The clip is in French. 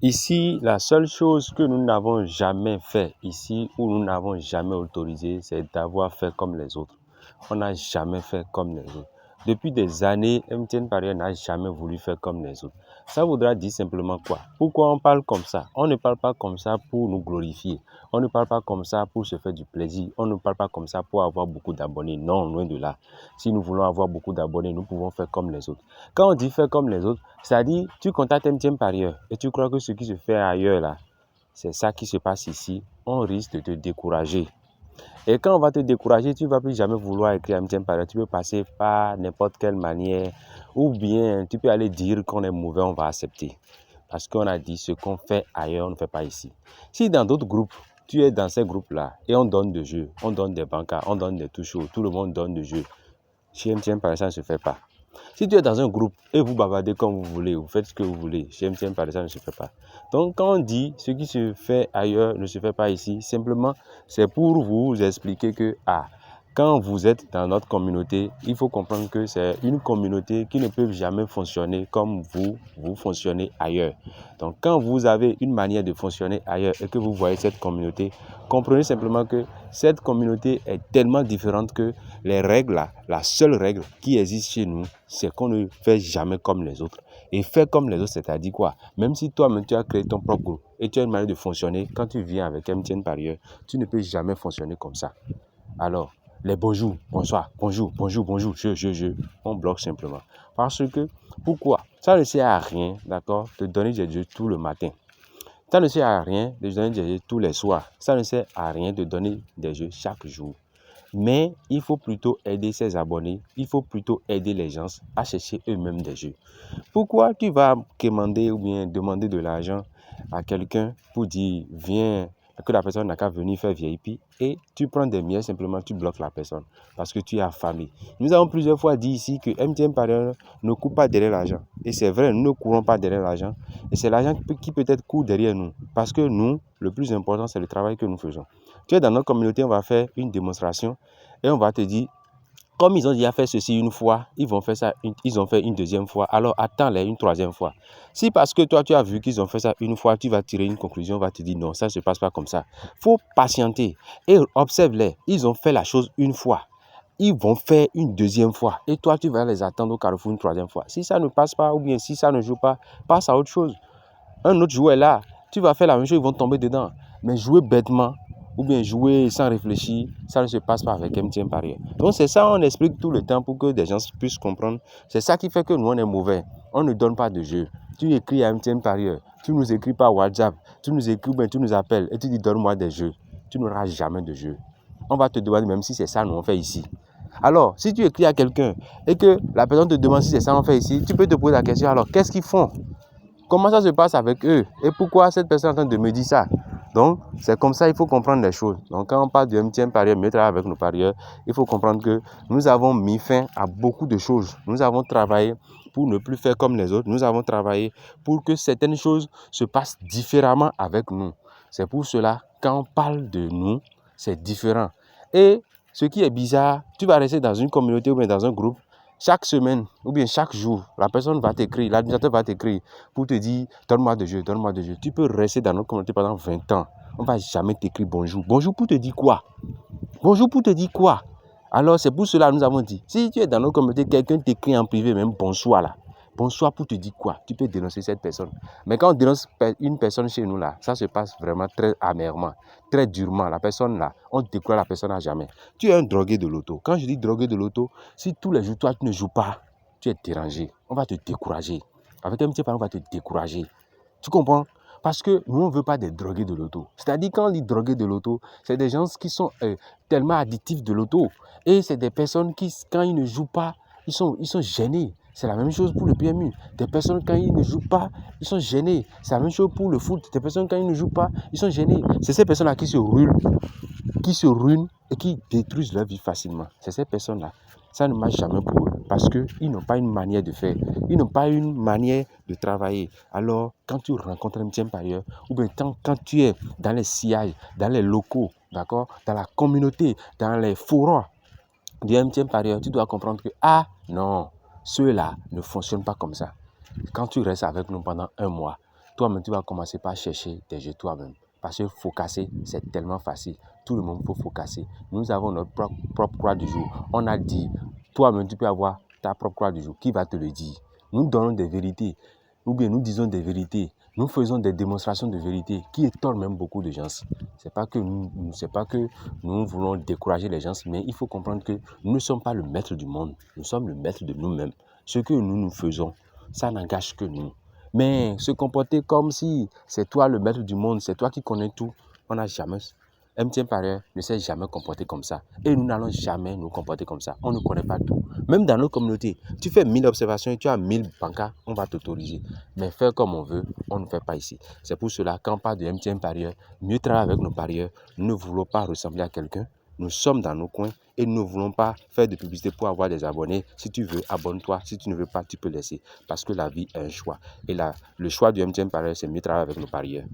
Ici, la seule chose que nous n'avons jamais fait ici, où nous n'avons jamais autorisé, c'est d'avoir fait comme les autres. On n'a jamais fait comme les autres. Depuis des années, MTN Paris n'a jamais voulu faire comme les autres. Ça voudra dire simplement quoi? Pourquoi on parle comme ça? On ne parle pas comme ça pour nous glorifier. On ne parle pas comme ça pour se faire du plaisir. On ne parle pas comme ça pour avoir beaucoup d'abonnés. Non, loin de là. Si nous voulons avoir beaucoup d'abonnés, nous pouvons faire comme les autres. Quand on dit faire comme les autres, c'est-à-dire tu contactes MTN Paris et tu crois que ce qui se fait ailleurs là, c'est ça qui se passe ici. On risque de te décourager. Et quand on va te décourager, tu ne vas plus jamais vouloir écrire MTN Paris. Tu peux passer par n'importe quelle manière. Ou bien, tu peux aller dire qu'on est mauvais, on va accepter. Parce qu'on a dit ce qu'on fait ailleurs, on ne fait pas ici. Si dans d'autres groupes, tu es dans ces groupes-là et on donne des jeux, on donne des bancards, on donne des touches, tout le monde donne des jeux. Chez MTN Paris, ça ne se fait pas. Si tu es dans un groupe et vous bavardez comme vous voulez, vous faites ce que vous voulez, chez MTN Paris, ça ne se fait pas. Donc, quand on dit ce qui se fait ailleurs ne se fait pas ici, simplement, c'est pour vous expliquer que, quand vous êtes dans notre communauté, il faut comprendre que c'est une communauté qui ne peut jamais fonctionner comme vous fonctionnez ailleurs. Donc, quand vous avez une manière de fonctionner ailleurs et que vous voyez cette communauté, comprenez simplement que cette communauté est tellement différente que les règles, la seule règle qui existe chez nous, c'est qu'on ne fait jamais comme les autres. Et faire comme les autres, c'est-à-dire quoi? Même si toi-même tu as créé ton propre groupe et tu as une manière de fonctionner, quand tu viens avec MTN Paris, tu ne peux jamais fonctionner comme ça. Alors, les bonjour, bonsoir, bonjour, on bloque simplement. Parce que, pourquoi? Ça ne sert à rien, d'accord, de donner des jeux tout le matin. Ça ne sert à rien de donner des jeux tous les soirs. Ça ne sert à rien de donner des jeux chaque jour. Mais il faut plutôt aider ses abonnés, il faut plutôt aider les gens à chercher eux-mêmes des jeux. Pourquoi tu vas commander ou bien demander de l'argent à quelqu'un pour dire viens, que la personne n'a qu'à venir faire VIP et tu prends des miettes, simplement tu bloques la personne parce que tu es affamé. Nous avons plusieurs fois dit ici que MTN Paris ne court pas derrière l'argent. Et c'est vrai, nous ne courons pas derrière l'argent. Et c'est l'argent qui peut-être court derrière nous. Parce que nous, le plus important, c'est le travail que nous faisons. Tu es dans notre communauté, on va faire une démonstration et on va te dire, comme ils ont déjà fait ceci une fois, ils vont faire ça, ils ont fait une deuxième fois, alors attends-les une troisième fois. Si parce que toi, tu as vu qu'ils ont fait ça une fois, tu vas tirer une conclusion, on va te dire non, ça ne se passe pas comme ça. Il faut patienter et observe-les. Ils ont fait la chose une fois. Ils vont faire une deuxième fois. Et toi, tu vas les attendre au carrefour une troisième fois. Si ça ne passe pas ou bien si ça ne joue pas, passe à autre chose. Un autre joueur est là, tu vas faire la même chose, ils vont tomber dedans. Mais jouer bêtement, ou bien jouer sans réfléchir, ça ne se passe pas avec MTN Paris. Donc c'est ça, on explique tout le temps pour que des gens puissent comprendre. C'est ça qui fait que nous, on est mauvais. On ne donne pas de jeu. Tu écris à MTN Paris, tu nous écris par WhatsApp, tu nous écris, ben, tu nous appelles et tu dis donne-moi des jeux. Tu n'auras jamais de jeu. On va te demander même si c'est ça nous on fait ici. Alors, si tu écris à quelqu'un et que la personne te demande si c'est ça qu'on fait ici, tu peux te poser la question, alors qu'est-ce qu'ils font? Comment ça se passe avec eux? Et pourquoi cette personne est en train de me dire ça? Donc, c'est comme ça, il faut comprendre les choses. Donc, quand on parle de MTN Paris, mieux travailler avec nos parieurs, il faut comprendre que nous avons mis fin à beaucoup de choses. Nous avons travaillé pour ne plus faire comme les autres. Nous avons travaillé pour que certaines choses se passent différemment avec nous. C'est pour cela, quand on parle de nous, c'est différent. Et ce qui est bizarre, tu vas rester dans une communauté ou bien dans un groupe, chaque semaine ou bien chaque jour, la personne va t'écrire, l'administrateur va t'écrire pour te dire donne-moi de jeu, donne-moi de jeu. Tu peux rester dans notre communauté pendant 20 ans. On ne va jamais t'écrire bonjour. Bonjour pour te dire quoi? Bonjour pour te dire quoi? Alors c'est pour cela que nous avons dit, si tu es dans notre communauté, quelqu'un t'écrit en privé, même bonsoir là. Bonsoir pour te dire quoi? Tu peux dénoncer cette personne. Mais quand on dénonce une personne chez nous là, ça se passe vraiment très amèrement, très durement. La personne là, on décourage la personne à jamais. Tu es un drogué de l'auto. Quand je dis drogué de l'auto, si tous les jours toi tu ne joues pas, tu es dérangé. On va te décourager. Avec un petit parent, on va te décourager. Tu comprends? Parce que nous, on ne veut pas des drogués de l'auto. C'est-à-dire, quand on dit drogués de l'auto, c'est des gens qui sont tellement addictifs de l'auto. Et c'est des personnes qui, quand ils ne jouent pas, ils sont gênés. C'est la même chose pour le PMU. Des personnes, quand ils ne jouent pas, ils sont gênés. C'est la même chose pour le foot. Des personnes, quand ils ne jouent pas, ils sont gênés. C'est ces personnes-là qui se ruinent et qui détruisent leur vie facilement. C'est ces personnes-là. Ça ne marche jamais pour eux parce qu'ils n'ont pas une manière de faire. Ils n'ont pas une manière de travailler. Alors, quand tu rencontres un MTN Paris, ou bien quand tu es dans les sillages, dans les locaux, d'accord, dans la communauté, dans les forums du MTN Paris, tu dois comprendre que, non, ceux-là ne fonctionnent pas comme ça. Quand tu restes avec nous pendant un mois, toi-même, tu vas commencer par chercher tes jeux toi-même. Parce que focasser, c'est tellement facile. Tout le monde peut focasser. Nous avons notre propre croix du jour. On a dit, toi-même, tu peux avoir ta propre croix du jour. Qui va te le dire? Nous donnons des vérités. Ou bien nous disons des vérités. Nous faisons des démonstrations de vérité qui étonnent même beaucoup de gens. C'est pas que nous voulons décourager les gens, mais il faut comprendre que nous ne sommes pas le maître du monde. Nous sommes le maître de nous-mêmes. Ce que nous faisons, ça n'engage que nous. Mais se comporter comme si c'est toi le maître du monde, c'est toi qui connais tout, on n'a jamais. MTN Parieur ne s'est jamais comporté comme ça. Et nous n'allons jamais nous comporter comme ça. On ne connaît pas tout. Même dans notre communauté, tu fais 1000 observations et tu as 1000 bancards, on va t'autoriser. Mais faire comme on veut, on ne fait pas ici. C'est pour cela, quand on parle de MTN Parieur, mieux travailler avec nos parieurs. Nous ne voulons pas ressembler à quelqu'un. Nous sommes dans nos coins et nous ne voulons pas faire de publicité pour avoir des abonnés. Si tu veux, abonne-toi. Si tu ne veux pas, tu peux laisser. Parce que la vie est un choix. Et là, le choix du MTN Parieur, c'est mieux travailler avec nos parieurs.